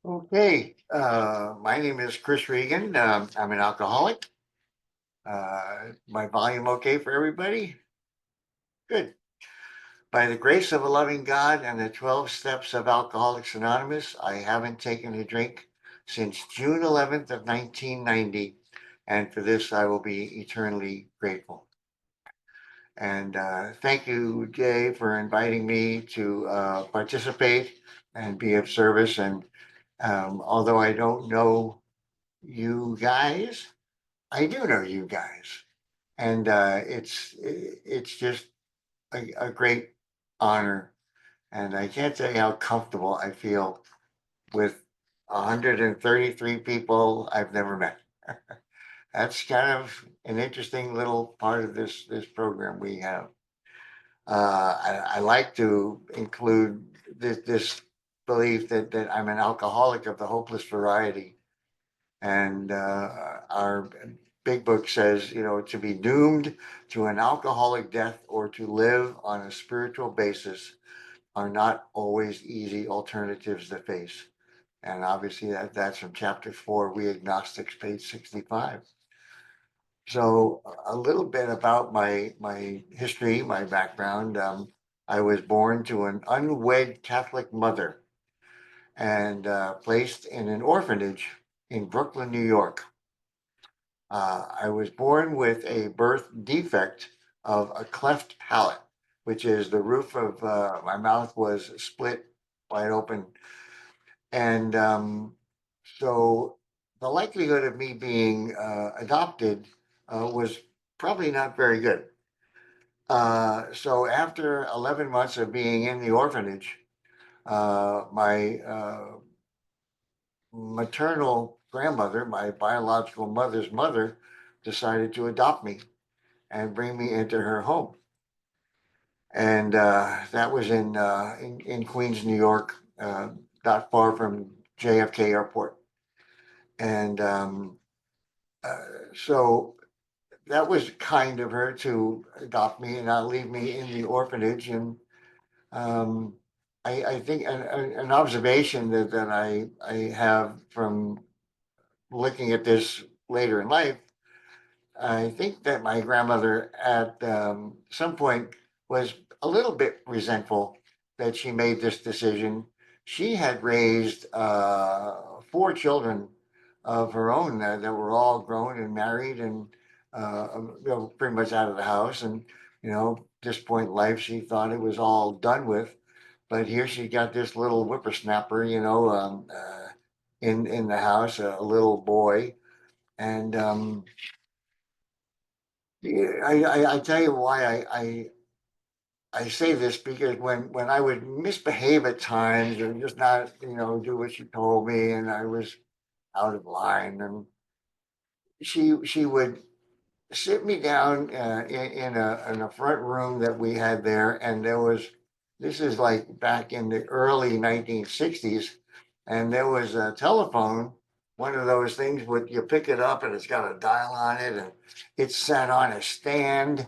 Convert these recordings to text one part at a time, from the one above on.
Okay, my name is Chris Regan. I'm an alcoholic. My volume okay for everybody? Good. By the grace of a loving God and the 12 steps of Alcoholics Anonymous, I haven't taken a drink since June 11th of 1990, and for this I will be eternally grateful. And thank you, Jay, for inviting me to participate and be of service. And although I don't know you guys, I do know you guys, and it's just a great honor, and I can't tell you how comfortable I feel with 133 people I've never met. That's kind of an interesting little part of this program we have. I like to include this belief that I'm an alcoholic of the hopeless variety. And our big book says, to be doomed to an alcoholic death or to live on a spiritual basis are not always easy alternatives to face. And obviously that's from chapter 4, We Agnostics, page 65. So a little bit about my history, my background. I was born to an unwed Catholic mother and placed in an orphanage in Brooklyn, New York. I was born with a birth defect of a cleft palate, which is the roof of my mouth was split wide open. And so the likelihood of me being adopted was probably not very good. So after 11 months of being in the orphanage, my maternal grandmother, my biological mother's mother, decided to adopt me and bring me into her home. And that was in Queens, New York, not far from JFK Airport. And uh, so that was kind of her to adopt me and not leave me in the orphanage. And um, I think an observation that I have from looking at this later in life, I think that my grandmother at some point was a little bit resentful that she made this decision. She had raised four children of her own that were all grown and married and pretty much out of the house. And, at this point in life, she thought it was all done with. But here she got this little whippersnapper, in the house, a little boy. And yeah, I tell you why I say this because when I would misbehave at times or just not, do what she told me and I was out of line and she would sit me down in a front room that we had there and this is like back in the early 1960s and there was a telephone, one of those things where you pick it up and it's got a dial on it and it's sat on a stand.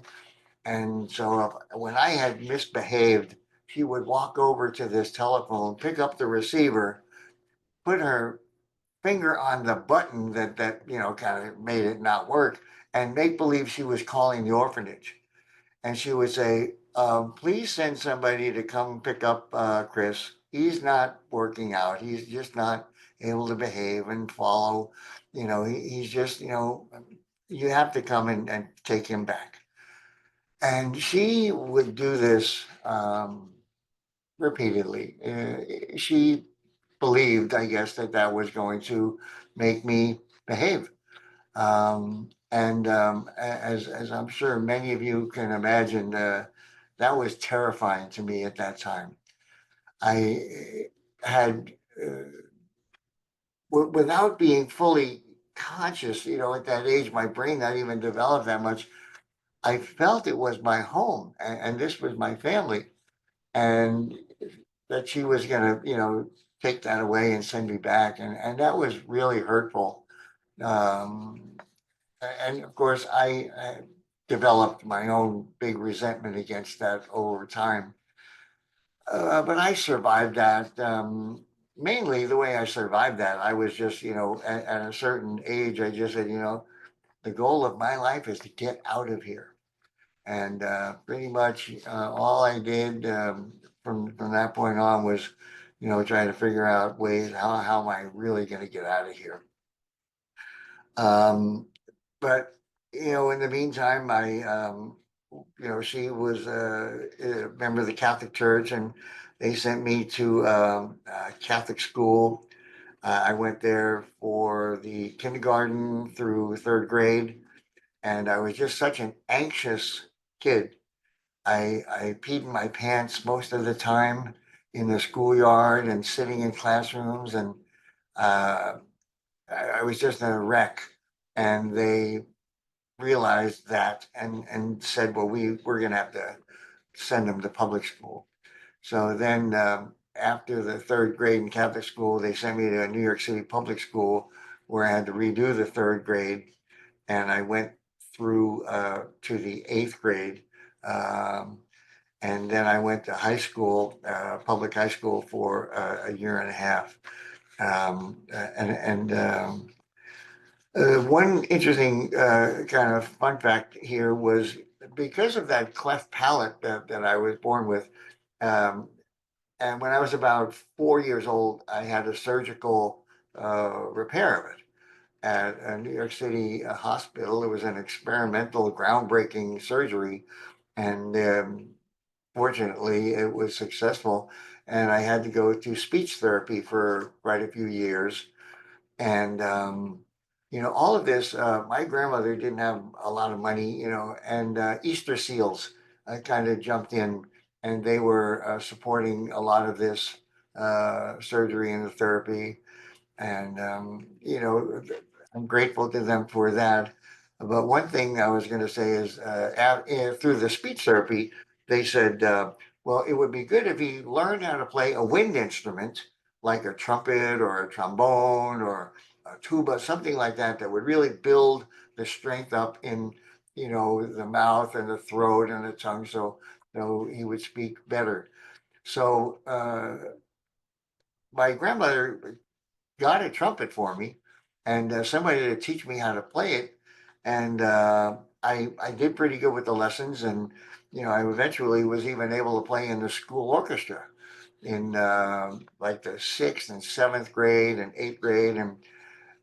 And so when I had misbehaved, she would walk over to this telephone, pick up the receiver, put her finger on the button that kind of made it not work, and make believe she was calling the orphanage. And she would say, "Please send somebody to come pick up Chris. He's not working out. He's just not able to behave and follow. He's just you have to come and take him back." And she would do this repeatedly. She believed, I guess, that that was going to make me behave. And as I'm sure many of you can imagine, that was terrifying to me at that time. I had, without being fully conscious, at that age, my brain not even developed that much. I felt it was my home and this was my family. And that she was gonna, take that away and send me back, and that was really hurtful. Um, and of course, I developed my own big resentment against that over time. But I survived that. mainly the way I survived that, I was just, at a certain age, I just said, the goal of my life is to get out of here. And pretty much all I did from that point on was, trying to figure out ways how am I really going to get out of here. Um, but in the meantime, she was a member of the Catholic Church, and they sent me to Catholic school. I went there for the kindergarten through third grade, and I was just such an anxious kid. I peed in my pants most of the time in the schoolyard and sitting in classrooms, and uh, I was just in a wreck. And they realized that and said, well, we're going to have to send them to public school. So then after the third grade in Catholic school, they sent me to a New York City public school where I had to redo the third grade. And I went through to the eighth grade. Um, and then I went to high school, public high school for a year and a half. One interesting kind of fun fact here was because of that cleft palate that I was born with, um, and when I was about 4 years old, I had a surgical repair of it at a New York City hospital. It was an experimental, groundbreaking surgery, and fortunately, it was successful. And I had to go to speech therapy for quite a few years. And all of this, my grandmother didn't have a lot of money, and Easter Seals kind of jumped in, and they were supporting a lot of this surgery and the therapy. And I'm grateful to them for that. But one thing I was going to say is, through the speech therapy, they said, well, it would be good if he learned how to play a wind instrument like a trumpet or a trombone or a tuba, something like that, that would really build the strength up in, the mouth and the throat and the tongue, so he would speak better. So my grandmother got a trumpet for me and somebody to teach me how to play it. And I did pretty good with the lessons. And, I eventually was even able to play in the school orchestra in like the sixth and seventh grade and eighth grade. And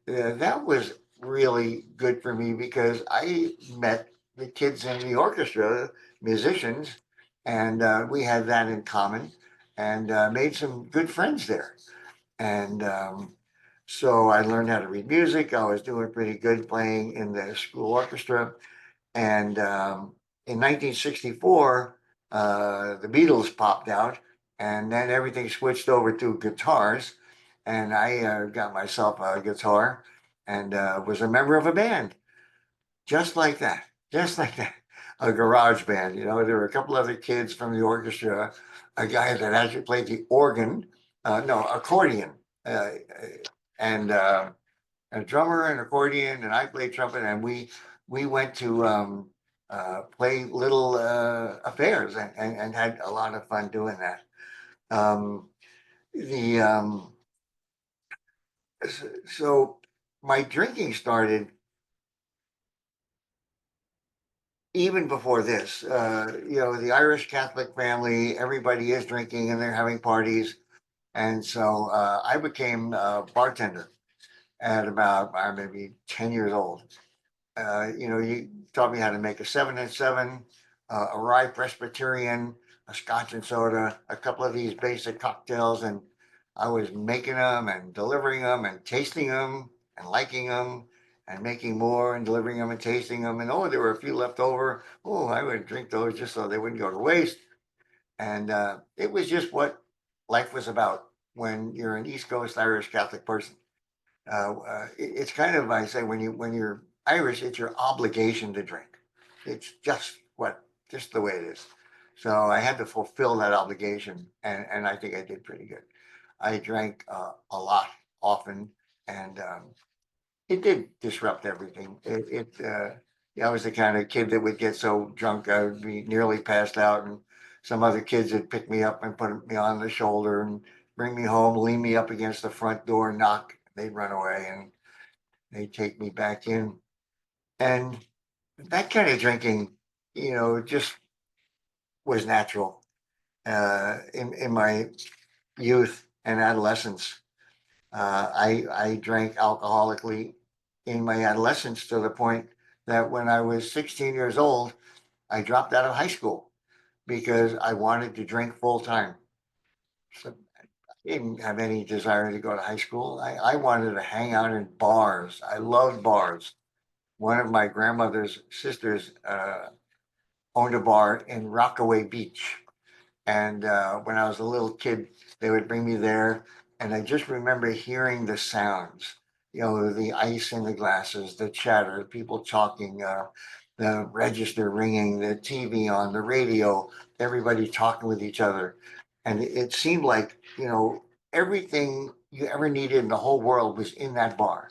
that was really good for me because I met the kids in the orchestra, musicians, and we had that in common and made some good friends there. And so I learned how to read music. I was doing pretty good playing in the school orchestra. And in 1964, the Beatles popped out, and then everything switched over to guitars. And I got myself a guitar and was a member of a band, just like that, just like that. A garage band. There were a couple other kids from the orchestra, a guy that actually played the organ, no, accordion, uh, and a drummer and accordion, and I played trumpet, and we went to play little affairs and had a lot of fun doing that. Um, the so my drinking started even before this. The Irish Catholic family, everybody is drinking and they're having parties, and so I became a bartender at about maybe 10 years old. You taught me how to make a 7 and 7, a rye Presbyterian, a Scotch and soda, a couple of these basic cocktails, and I was making them and delivering them and tasting them and liking them and making more and delivering them and tasting them. And oh, there were a few left over. Oh, I would drink those just so they wouldn't go to waste. And it was just what life was about when you're an East Coast Irish Catholic person. It's kind of, I say, when you're Irish, it's your obligation to drink. It's just the way it is. So I had to fulfill that obligation, and I think I did pretty good. I drank a lot, often, and it did disrupt everything. Yeah, I was the kind of kid that would get so drunk I would be nearly passed out, and some other kids would pick me up and put me on the shoulder, and bring me home, lean me up against the front door, knock, they'd run away and they'd take me back in. And that kind of drinking, just was natural in my youth and adolescence. I drank alcoholically in my adolescence to the point that when I was 16 years old, I dropped out of high school because I wanted to drink full time. So I didn't have any desire to go to high school. I wanted to hang out in bars. I loved bars. One of my grandmother's sisters owned a bar in Rockaway Beach. And when I was a little kid, they would bring me there. And I just remember hearing the sounds, the ice in the glasses, the chatter, people talking, the register ringing, the TV on, the radio, everybody talking with each other. And it seemed like, everything you ever needed in the whole world was in that bar.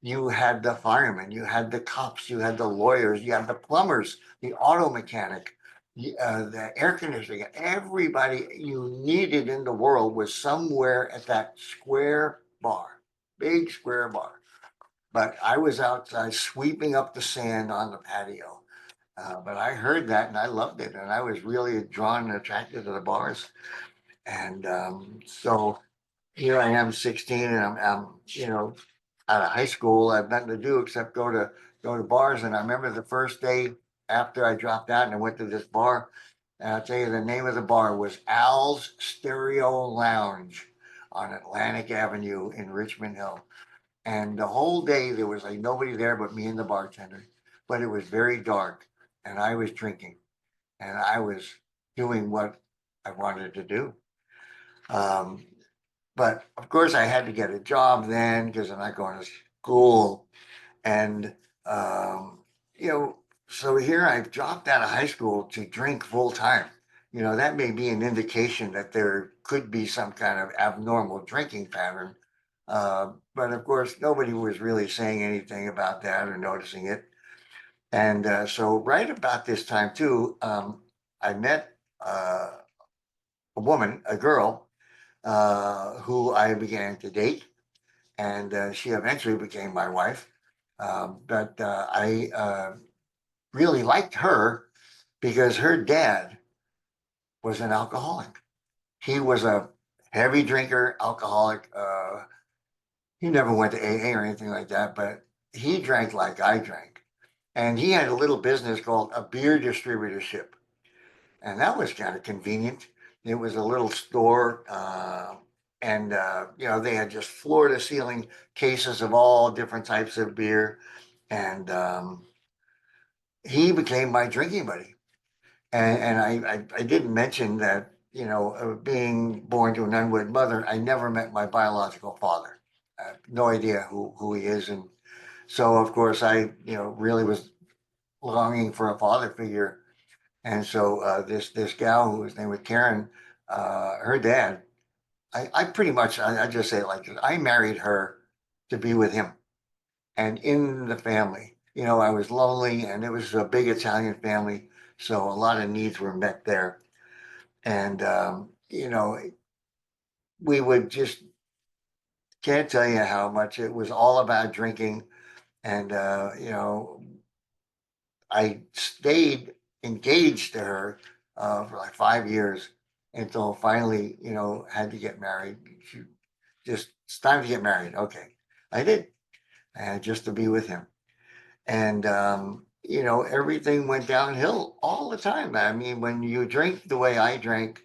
You had the firemen, you had the cops, you had the lawyers, you had the plumbers, the auto mechanic, the air conditioning. Everybody you needed in the world was somewhere at that square bar, big square bar. But I was outside sweeping up the sand on the patio. But I heard that and I loved it. And I was really drawn and attracted to the bars. And so here I am, 16, and I'm out of high school. I have nothing to do except go to bars. And I remember the first day after I dropped out and I went to this bar. And I'll tell you the name of the bar was Al's Stereo Lounge on Atlantic Avenue in Richmond Hill. And the whole day there was like nobody there but me and the bartender. But it was very dark and I was drinking and I was doing what I wanted to do. Um, but of course, I had to get a job then because I'm not going to school. And, um, you know, so here I've dropped out of high school to drink full time. That may be an indication that there could be some kind of abnormal drinking pattern. But of course, nobody was really saying anything about that or noticing it. And so, right about this time, too, I met a woman, a girl, who I began to date, and she eventually became my wife. But I really liked her because her dad was an alcoholic. He was a heavy drinker, alcoholic. He never went to AA or anything like that, but he drank like I drank. And he had a little business called a beer distributorship. And that was kind of convenient. It was a little store, and they had just floor to ceiling cases of all different types of beer, and he became my drinking buddy. And I didn't mention that being born to an unwed mother, I never met my biological father. I have no idea who he is, and so of course I really was longing for a father figure. And so this gal whose name was Karen, her dad, I pretty much I just say it like this. I married her to be with him and in the family. I was lonely and it was a big Italian family, so a lot of needs were met there. And we would just can't tell you how much it was all about drinking. And I stayed engaged to her for like 5 years until finally, had to get married. She just, it's time to get married. Okay. I did, and just to be with him. And, everything went downhill all the time. I mean, when you drink the way I drank,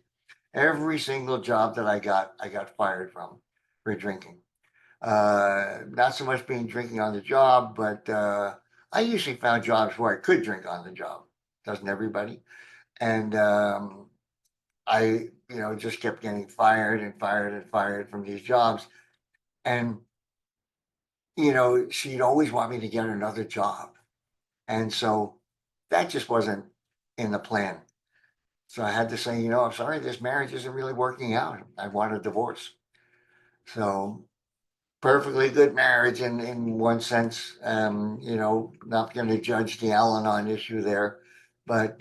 every single job that I got fired from for drinking. Not so much being drinking on the job, but I usually found jobs where I could drink on the job. Doesn't everybody? And I, just kept getting fired and fired and fired from these jobs. And, she'd always want me to get another job. And so that just wasn't in the plan. So I had to say, I'm sorry, this marriage isn't really working out. I want a divorce. So perfectly good marriage in one sense. Not going to judge the Al-Anon issue there, but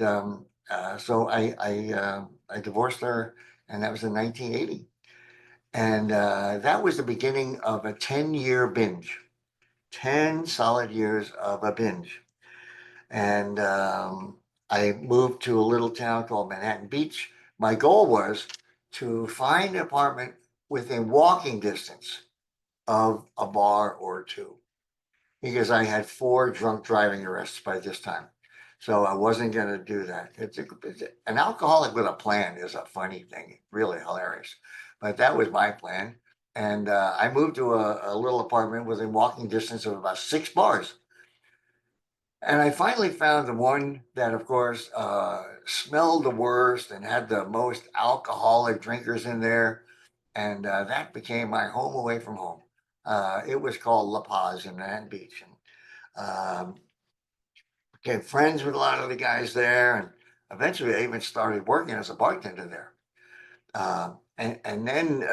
so I divorced her, and that was in 1980. And that was the beginning of a 10-year binge, 10 solid years of a binge. And I moved to a little town called Manhattan Beach. My goal was to find an apartment within walking distance of a bar or two because I had four drunk driving arrests by this time. So I wasn't going to do that. An alcoholic with a plan is a funny thing, really hilarious. But that was my plan. And I moved to a little apartment within walking distance of about six bars. And I finally found the one that, of course, smelled the worst and had the most alcoholic drinkers in there. And that became my home away from home. It was called La Paz in Manhattan Beach. And became friends with a lot of the guys there. And eventually I even started working as a bartender there. And then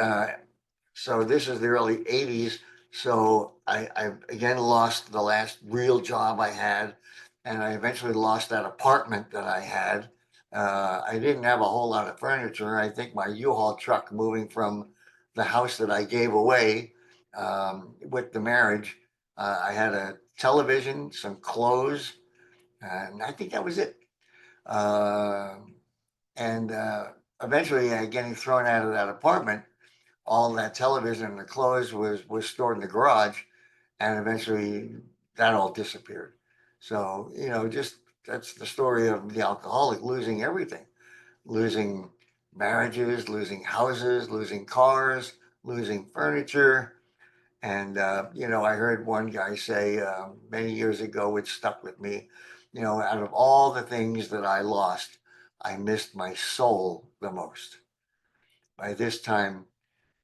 so this is the early 80s. So I again lost the last real job I had, and I eventually lost that apartment that I had. I didn't have a whole lot of furniture. I think my U-Haul truck moving from the house that I gave away with the marriage, I had a television, some clothes, and I think that was it. Uh, and eventually, getting thrown out of that apartment, all that television and the clothes was stored in the garage, and eventually that all disappeared. So just that's the story of the alcoholic losing everything, losing marriages, losing houses, losing cars, losing furniture. And I heard one guy say many years ago, which stuck with me. Out of all the things that I lost, I missed my soul the most. By this time,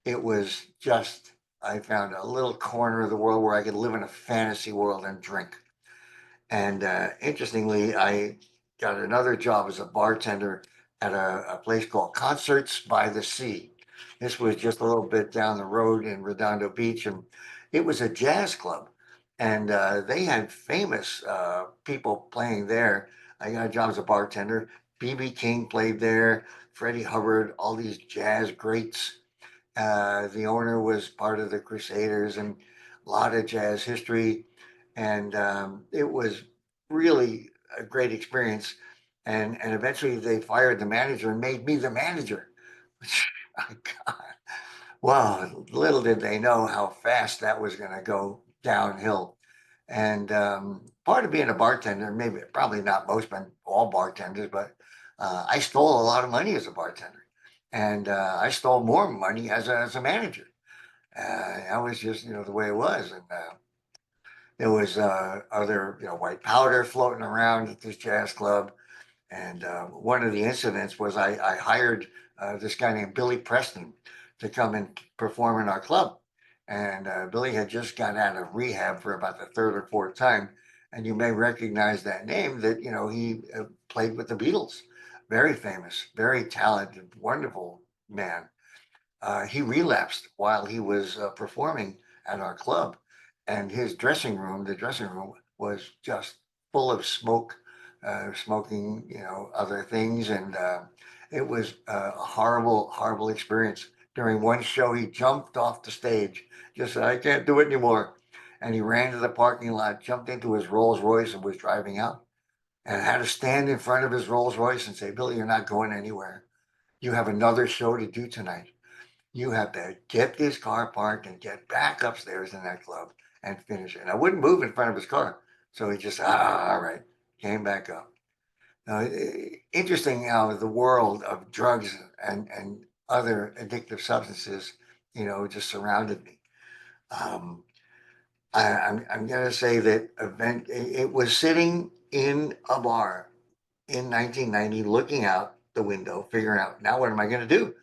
it was just, I found a little corner of the world where I could live in a fantasy world and drink. And interestingly, I got another job as a bartender at a place called Concerts by the Sea. This was just a little bit down the road in Redondo Beach, and it was a jazz club. And they had famous people playing there. I got a job as a bartender. B.B. King played there, Freddie Hubbard, all these jazz greats. The owner was part of the Crusaders and a lot of jazz history. And it was really a great experience. And eventually they fired the manager and made me the manager. God, well, little did they know how fast that was going to go downhill. And part of being a bartender, maybe probably not most, but all bartenders, but I stole a lot of money as a bartender, and I stole more money as a manager. That was just the way it was, and there was other white powder floating around at this jazz club. And one of the incidents was I hired this guy named Billy Preston to come and perform in our club. And Billy had just got out of rehab for about the third or fourth time. And you may recognize that name that, he played with the Beatles. Very famous, very talented, wonderful man. He relapsed while he was performing at our club, and his dressing room, the dressing room, was just full of smoke, smoking, other things, and it was a horrible, horrible experience. During one show, he jumped off the stage, just said, "I can't do it anymore," and he ran to the parking lot, jumped into his Rolls Royce, and was driving out. And I had to stand in front of his Rolls Royce and say, "Billy, you're not going anywhere. You have another show to do tonight. You have to get this car parked and get back upstairs in that club and finish it." And I wouldn't move in front of his car. So he just, all right, came back up. Now, interesting how the world of drugs and other addictive substances, just surrounded me. Um, I'm going to say that it was sitting in a bar in 1990, looking out the window, figuring out now what am I going to do?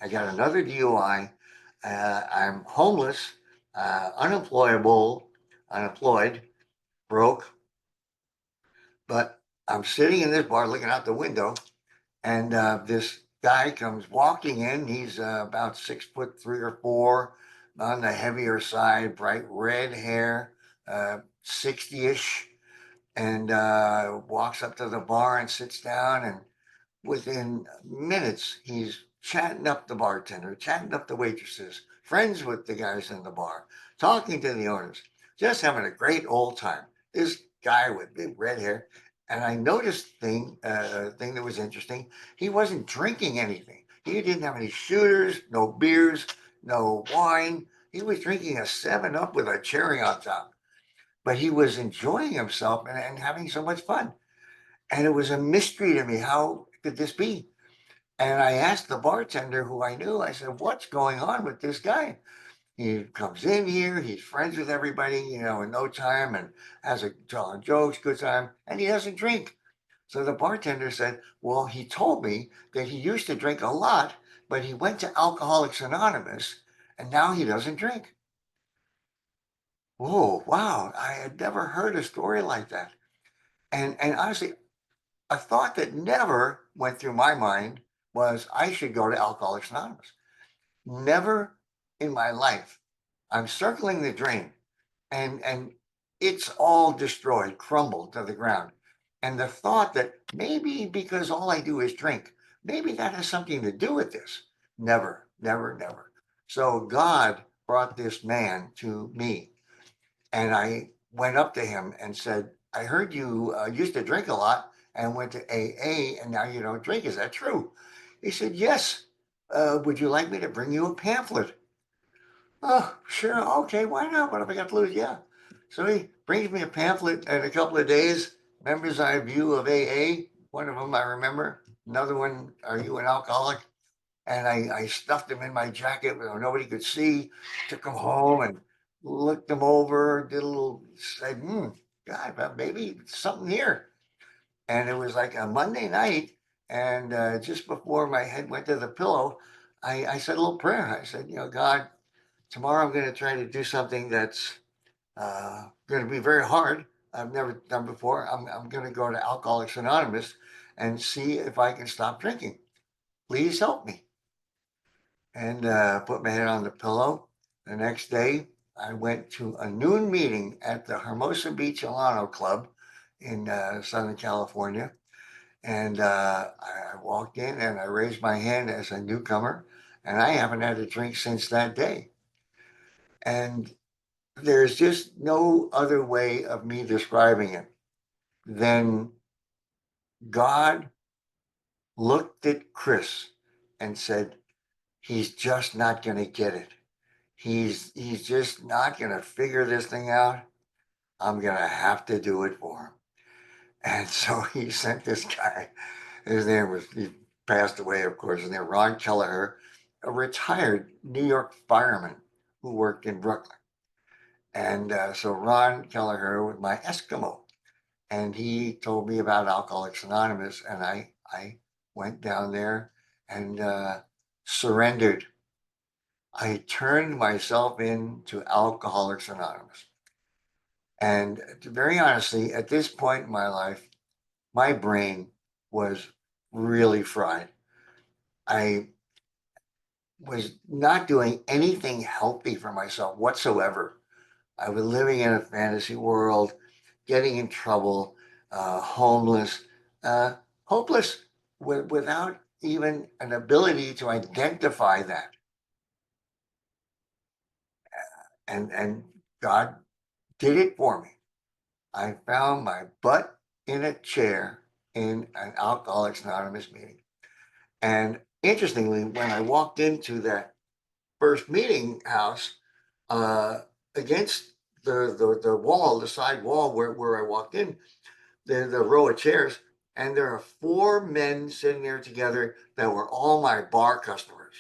I got another DUI. I'm homeless, unemployable, unemployed, broke, but I'm sitting in this bar looking out the window, and this guy comes walking in. He's about 6'3" or 4", on the heavier side, bright red hair, 60-ish, and walks up to the bar and sits down. And within minutes, he's chatting up the bartender, chatting up the waitresses, friends with the guys in the bar, talking to the owners, just having a great old time. This guy with big red hair. And I noticed thing that was interesting. He wasn't drinking anything. He didn't have any shooters, no beers, no wine. He was drinking a 7 Up with a cherry on top. But he was enjoying himself and having so much fun. And it was a mystery to me. How could this be? And I asked the bartender who I knew, I said, what's going on with this guy? He comes in here, he's friends with everybody, in no time and has a telling jokes, good time, and he doesn't drink. So the bartender said, well, he told me that he used to drink a lot, but he went to Alcoholics Anonymous and now he doesn't drink. Whoa, wow. I had never heard a story like that. And honestly, a thought that never went through my mind was I should go to Alcoholics Anonymous. Never in my life. I'm circling the drain and it's all destroyed, crumbled to the ground. And the thought that maybe because all I do is drink, maybe that has something to do with this. Never, never, never. So God brought this man to me and I went up to him and said, I heard you used to drink a lot and went to AA and now you don't drink. Is that true? He said, yes. Would you like me to bring you a pamphlet? Oh, sure. Okay, why not? What have I got to lose? Yeah. So he brings me a pamphlet in a couple of days, Members Eye View of AA. One of them I remember. Another one, Are You an Alcoholic? And I stuffed them in my jacket where nobody could see, took them home and looked them over, did a little, said, God, maybe something here. And it was like a Monday night. And just before my head went to the pillow, I said a little prayer. I said, God, tomorrow I'm going to try to do something that's going to be very hard. I've never done before. I'm going to go to Alcoholics Anonymous and see if I can stop drinking. Please help me. And put my head on the pillow. The next day, I went to a noon meeting at the Hermosa Beach Alano Club in Southern California. And I walked in and I raised my hand as a newcomer. And I haven't had a drink since that day. And there's just no other way of me describing it than God looked at Chris and said, he's just not going to get it. He's just not going to figure this thing out. I'm going to have to do it for him. And so he sent this guy. His name was, he passed away, of course, his name Ron Kelleher, a retired New York fireman who worked in Brooklyn. And so Ron Kelleher was my Eskimo. And he told me about Alcoholics Anonymous, and I went down there and surrendered. I turned myself in to Alcoholics Anonymous. And very honestly, at this point in my life, my brain was really fried. I was not doing anything healthy for myself whatsoever. I was living in a fantasy world, getting in trouble, homeless, uh, hopeless, without even an ability to identify that. And God did it for me. I found my butt in a chair in an Alcoholics Anonymous meeting. And interestingly, when I walked into that first meeting house, uh, against the wall, the side wall where I walked in, the row of chairs, and there are four men sitting there together that were all my bar customers.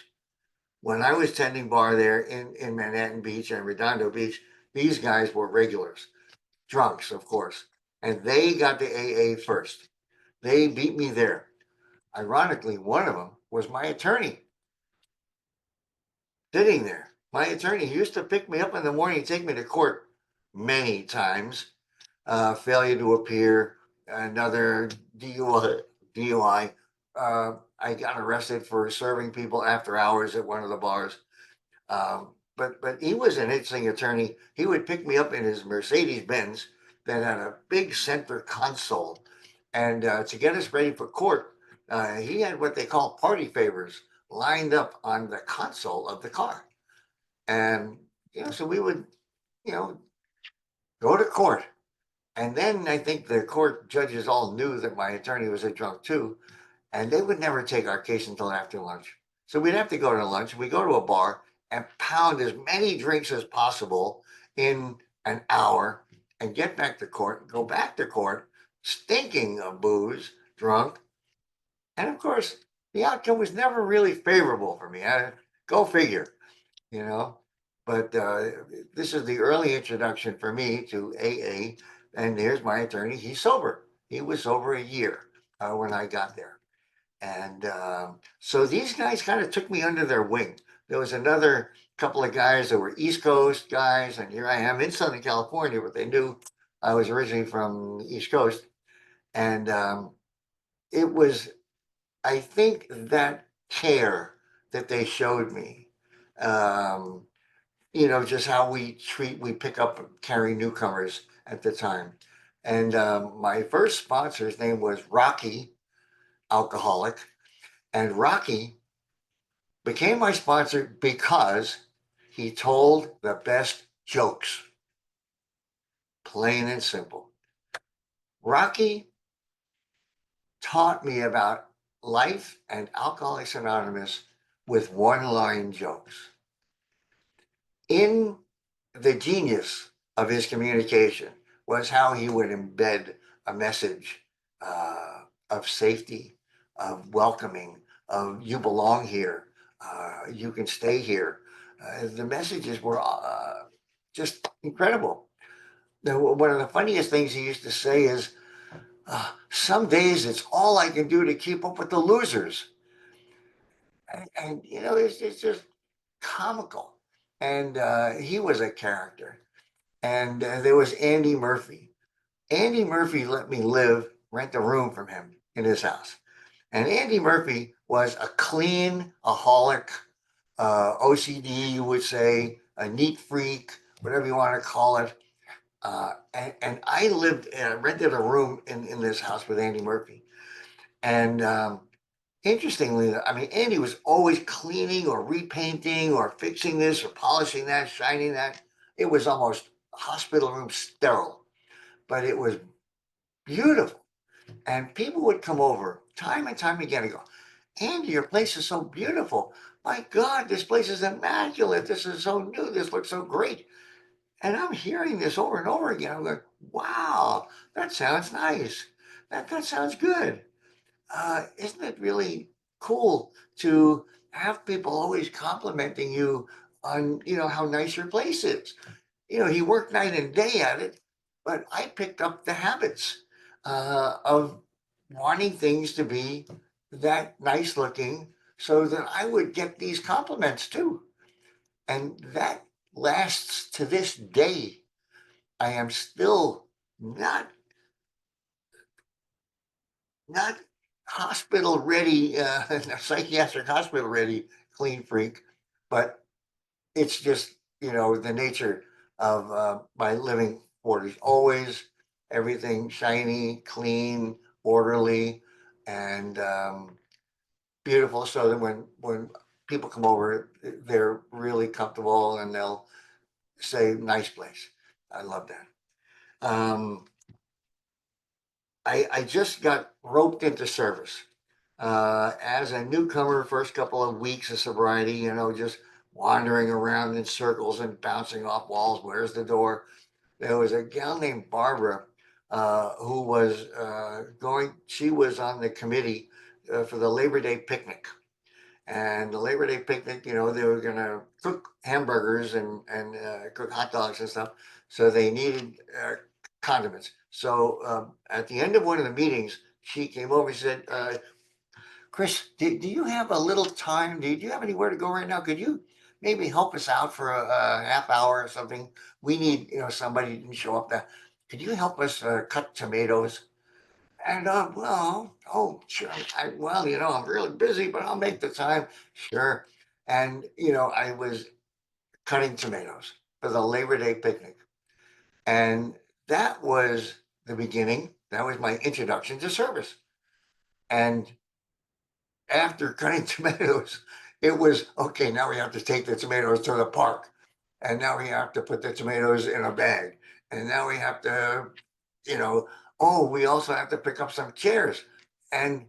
When I was tending bar there in Manhattan Beach and Redondo Beach, these guys were regulars, drunks, of course, and they got to AA first. They beat me there. Ironically, one of them was my attorney sitting there. My attorney used to pick me up in the morning and take me to court many times. Failure to appear, another DUI. I got arrested for serving people after hours at one of the bars. But he was an interesting attorney. He would pick me up in his Mercedes Benz that had a big center console, and to get us ready for court, he had what they call party favors. lined up on the console of the car. And, so we would, you know, go to court. And then I think the court judges all knew that my attorney was a drunk too, and they would never take our case until after lunch. So we'd have to go to lunch. We go to a bar and pound as many drinks as possible in an hour and get back to court, go back to court, stinking of booze, drunk. And of course, the outcome was never really favorable for me. Go figure, you know. But this is the early introduction for me to AA. And here's my attorney. He's sober. He was sober a year when I got there. And so these guys kind of took me under their wing. There was another couple of guys that were East Coast guys, and here I am in Southern California, but they knew I was originally from the East Coast. And it was, I think, that care that they showed me, um, just how we pick up and carry newcomers at the time. And my first sponsor's name was Rocky, alcoholic. And Rocky became my sponsor because he told the best jokes, plain and simple. Rocky taught me about life and Alcoholics Anonymous with one line jokes. In the genius of his communication was how he would embed a message of safety, of welcoming, of you belong here, you can stay here. The messages were just incredible. Now, one of the funniest things he used to say is, some days it's all I can do to keep up with the losers. And it's just comical. And he was a character. And there was Andy Murphy. Andy Murphy let me rent a room from him in his house. And Andy Murphy was a clean aholic, OCD, you would say, a neat freak, whatever you want to call it. And I rented a room in this house with Andy Murphy. And interestingly, I mean, Andy was always cleaning or repainting or fixing this or polishing that, shining that. It was almost hospital room sterile, but it was beautiful. And people would come over time and time again and go, Andy, your place is so beautiful. My God, this place is immaculate. This is so new. This looks so great. And I'm hearing this over and over again. I'm like, wow, that sounds nice. That sounds good. Isn't it really cool to have people always complimenting you on, how nice your place is? He worked night and day at it, but I picked up the habits of wanting things to be that nice looking so that I would get these compliments too. And that lasts to this day. I am still not not hospital ready, psychiatric hospital ready, clean freak, but it's just the nature of my living quarters. Always everything shiny, clean, orderly, and beautiful. So that when people come over, they're really comfortable and they'll say, "Nice place." I love that. Um, I just got roped into service as a newcomer. First couple of weeks of sobriety, just wandering around in circles and bouncing off walls. Where's the door? There was a gal named Barbara who was going. She was on the committee for the Labor Day picnic. And the Labor Day picnic, they were going to cook hamburgers and cook hot dogs and stuff. So they needed condiments. So at the end of one of the meetings, she came over and said, Chris, do you have a little time? Do you have anywhere to go right now? Could you maybe help us out for a half hour or something? We need, somebody didn't show up there. Could you help us cut tomatoes? And well, oh, sure. I'm really busy, but I'll make the time. Sure. And, I was cutting tomatoes for the Labor Day picnic. And that was the beginning. That was my introduction to service. And after cutting tomatoes, it was okay. Now we have to take the tomatoes to the park, and now we have to put the tomatoes in a bag, and now we have to, you know, oh, we also have to pick up some chairs, and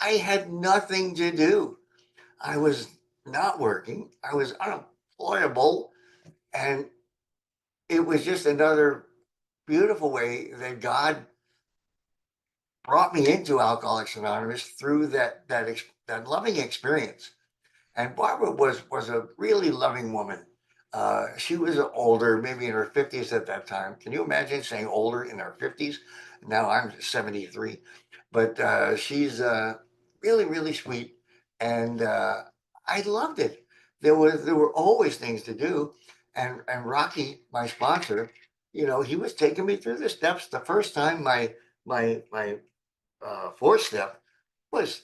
I had nothing to do. I was not working. I was unemployable, and it was just another beautiful way that God brought me into Alcoholics Anonymous through that loving experience. And Barbara was a really loving woman. She was older, maybe in her 50s at that time. Can you imagine saying older in her 50s? Now I'm 73, but she's really really sweet, and I loved it. There were always things to do, and Rocky, my sponsor, he was taking me through the steps. The first time my fourth step was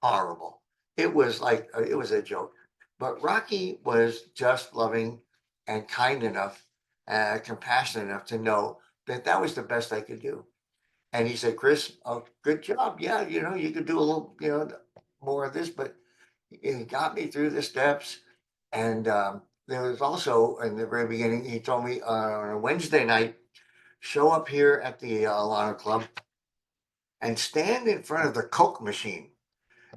horrible. It was like it was a joke. But Rocky was just loving and kind enough, compassionate enough to know that that was the best I could do. And he said, "Chris, oh, good job. Yeah, you could do a little, more of this." But he got me through the steps. And there was also in the very beginning, he told me on a Wednesday night, show up here at the Alana Club and stand in front of the Coke machine,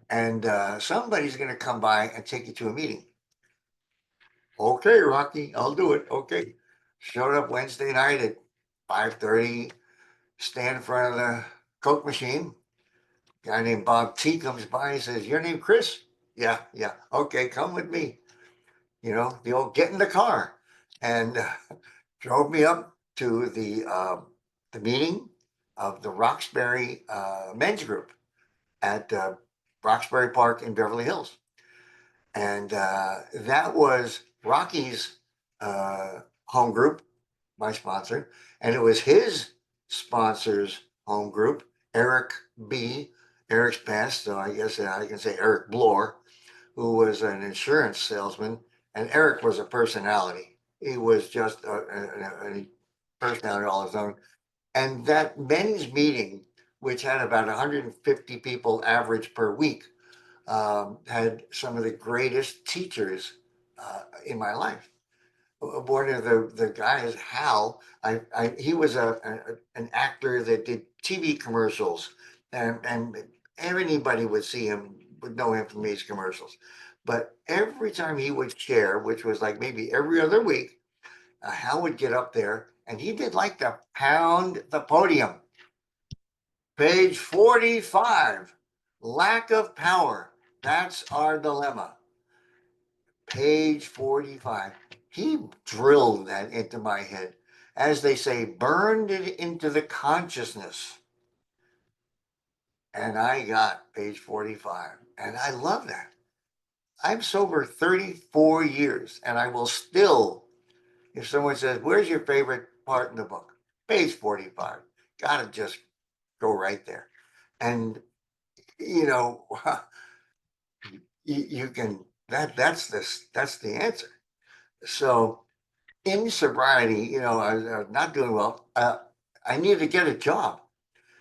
and somebody's going to come by and take you to a meeting. Okay, Rocky, I'll do it. Okay. Showed up Wednesday night at 5:30, stand in front of the Coke machine. Guy named Bob T comes by and says, "Your name Chris?" Yeah, yeah. Okay, come with me. The old get in the car, and drove me up to the meeting of the Roxbury men's group at Roxbury Park in Beverly Hills. And that was Rocky's home group, my sponsor, and it was his sponsor's home group, Eric B. Eric's passed, so I guess I can say Eric Bloor, who was an insurance salesman, and Eric was a personality. He was just a personality all his own. And that men's meeting, which had about 150 people average per week, had some of the greatest teachers in my life. One of the guys, Hal, he was an actor that did TV commercials, and anybody would see him, would know him from these commercials. But every time he would share, which was like maybe every other week, Hal would get up there and he did like to pound the podium. Page 45, lack of power. That's our dilemma. Page 45. He drilled that into my head. As they say, burned it into the consciousness. And I got page 45. And I love that. I'm sober 34 years, and I will still, if someone says, "Where's your favorite part in the book?" Page 45. Gotta just go right there. And, you know, you can, that's the answer. So in sobriety, I was not doing well. I needed to get a job.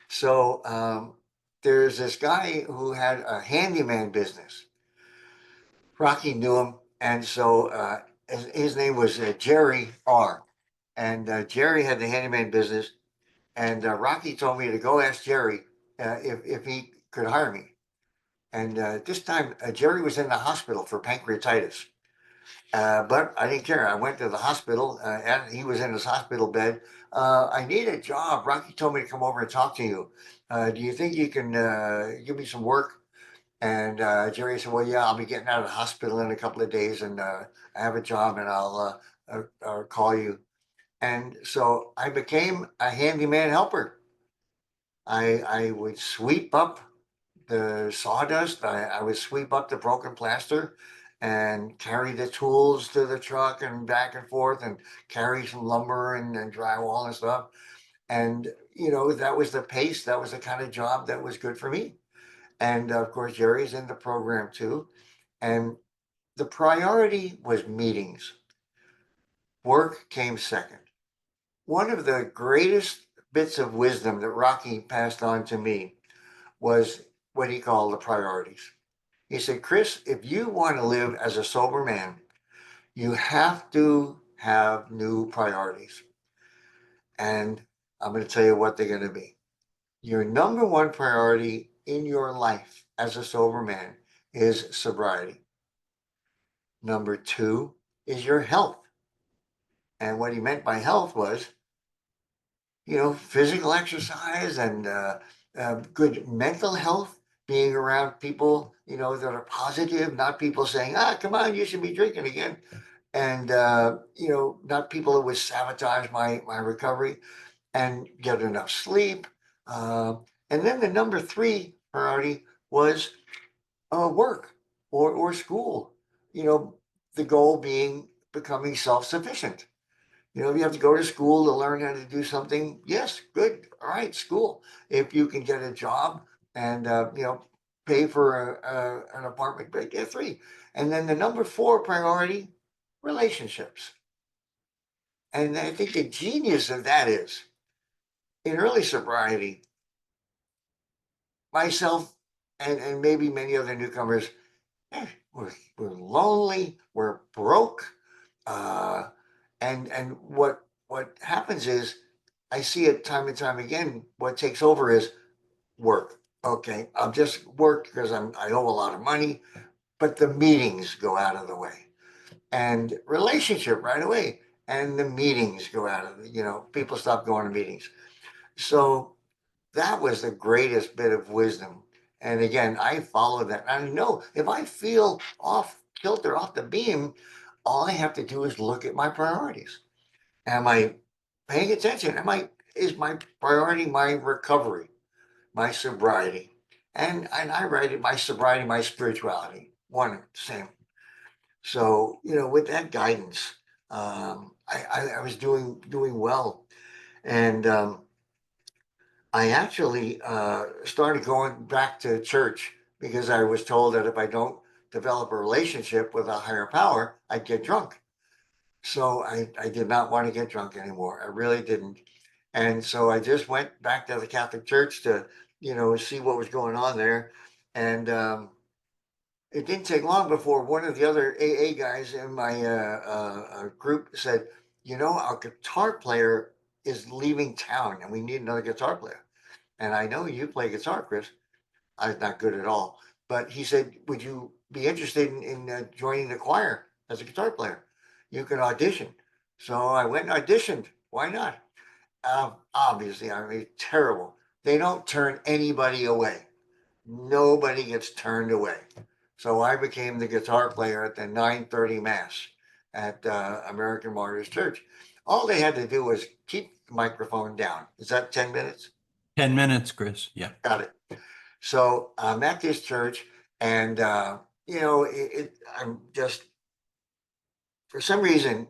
So there's this guy who had a handyman business. Rocky knew him. And so his name was Jerry R. And Jerry had the handyman business. And Rocky told me to go ask Jerry if he could hire me. And this time, Jerry was in the hospital for pancreatitis. But I didn't care. I went to the hospital, and he was in his hospital bed. I need a job. Rocky told me to come over and talk to you. Do you think you can give me some work? And Jerry said, "Well, yeah, I'll be getting out of the hospital in a couple of days, and I have a job, and I'll call you." And so I became a handyman helper. I would sweep up the sawdust. I would sweep up the broken plaster and carry the tools to the truck and back and forth and carry some lumber and drywall and stuff. And, that was the pace. That was the kind of job that was good for me. And of course, Jerry's in the program too. And the priority was meetings. Work came second. One of the greatest bits of wisdom that Rocky passed on to me was what he called the priorities. He said, Chris, if you want to live as a sober man, you have to have new priorities. And I'm going to tell you what they're going to be. Your number one priority in your life as a sober man is sobriety. Number two is your health. And what he meant by health was, physical exercise and good mental health, being around people, that are positive, not people saying, come on, you should be drinking again. And, not people that would sabotage my recovery, and get enough sleep. Uh, and then the number three priority was work or school, the goal being becoming self sufficient. If you have to go to school to learn how to do something, yes, good. All right, school. If you can get a job and, pay for an apartment, but get three. And then the number four priority, relationships. And I think the genius of that is in early sobriety, myself and maybe many other newcomers, eh, we're lonely, we're broke. Uh, and what happens is I see it time and time again. What takes over is work. Okay, I'll just work because I owe a lot of money, but the meetings go out of the way, and relationship right away, and the meetings go out of people stop going to meetings. So that was the greatest bit of wisdom. And again, I follow that. I know if I feel off kilter, off the beam, all I have to do is look at my priorities. Am I paying attention? Is my priority my recovery, my sobriety? And I write it my sobriety, my spirituality. One and the same. So, with that guidance, I was doing well. And I actually started going back to church because I was told that if I don't develop a relationship with a higher power, I'd get drunk. So I did not want to get drunk anymore. I really didn't. And so I just went back to the Catholic Church to, see what was going on there. And it didn't take long before one of the other AA guys in my group said, our guitar player is leaving town and we need another guitar player. And I know you play guitar, Chris. I'm not good at all. But he said, would you be interested in joining the choir as a guitar player? You can audition. So I went and auditioned. Why not? Obviously, I mean, terrible. They don't turn anybody away. Nobody gets turned away. So I became the guitar player at the 9:30 mass at American Martyrs Church. All they had to do was keep the microphone down. Is that 10 minutes? 10 minutes, Chris. Yeah. Got it. So I'm at this church, and I'm just, for some reason,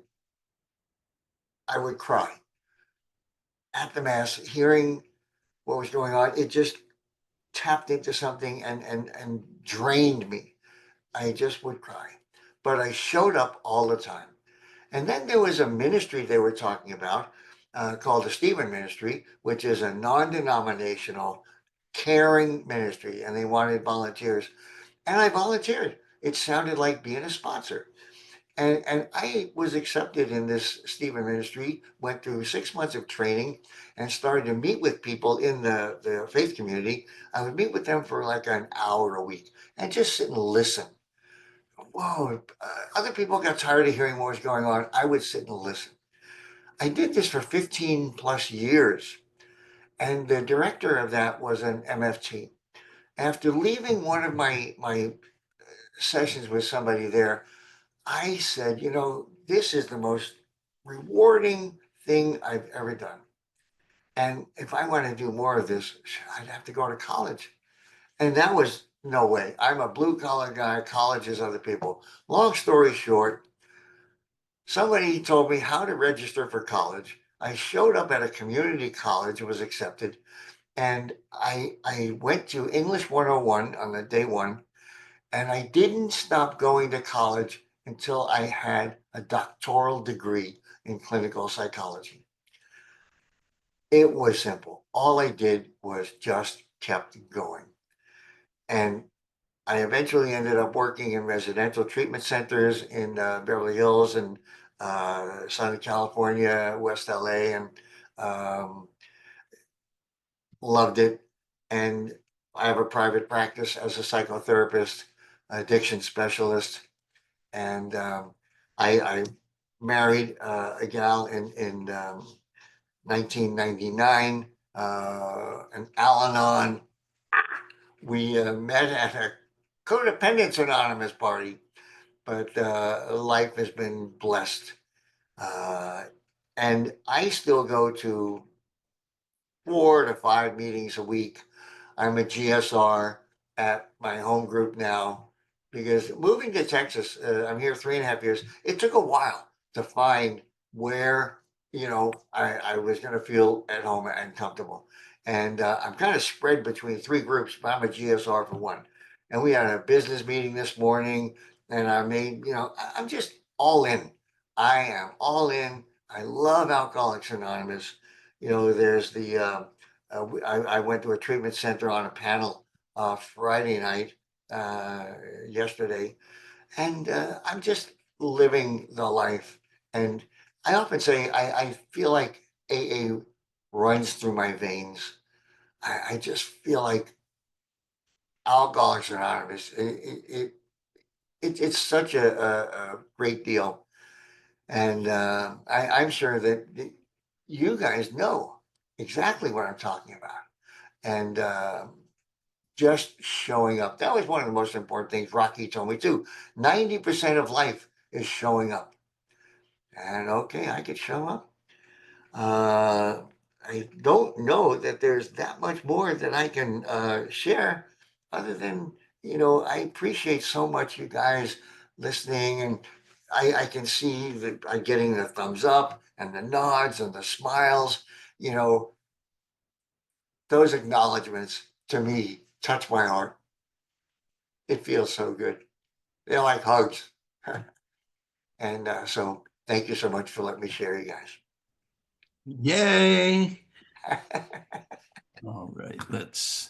I would cry at the mass, hearing what was going on. It just tapped into something and drained me. I just would cry, but I showed up all the time. And then there was a ministry they were talking about called the Stephen Ministry, which is a non-denominational caring ministry, and they wanted volunteers. And I volunteered. It sounded like being a sponsor. And I was accepted in this Stephen ministry, went through 6 months of training, and started to meet with people in the faith community. I would meet with them for like an hour a week and just sit and listen. Whoa, other people got tired of hearing what was going on. I would sit and listen. I did this for 15 plus years. And the director of that was an MFT. After leaving one of my sessions with somebody there, I said, this is the most rewarding thing I've ever done. And if I want to do more of this, I'd have to go to college. And that was no way. I'm a blue collar guy. College is other people. Long story short, somebody told me how to register for college. I showed up at a community college, was accepted, and I went to English 101 on the day one, and I didn't stop going to college until I had a doctoral degree in clinical psychology. It was simple. All I did was just kept going. And I eventually ended up working in residential treatment centers in Beverly Hills and Southern California, West LA, and um, loved it. And I have a private practice as a psychotherapist, addiction specialist, and I married a gal in 1999, an Al-Anon. We met at a Codependence Anonymous party, but life has been blessed. Uh, and I still go to 4 to 5 meetings a week. I'm a GSR at my home group now because moving to Texas, I'm here 3.5 years. It took a while to find where, I was going to feel at home and comfortable. And I'm kind of spread between 3 groups, but I'm a GSR for one. And we had a business meeting this morning, and I made, I'm just all in. I am all in. I love Alcoholics Anonymous. There's I went to a treatment center on a panel Friday night, yesterday, and I'm just living the life. And I often say I feel like AA runs through my veins. I just feel like Alcoholics Anonymous. It's such a great deal, and I'm sure that you guys know exactly what I'm talking about. And just showing up. That was one of the most important things Rocky told me too. 90% of life is showing up. And okay, I could show up. Uh, I don't know that there's that much more that I can share other than, I appreciate so much you guys listening, and I can see that I'm getting the thumbs up and the nods and the smiles. You know, those acknowledgments to me touch my heart. It feels so good. They're like hugs. And so thank you so much for letting me share, you Yay. guys. All right, let's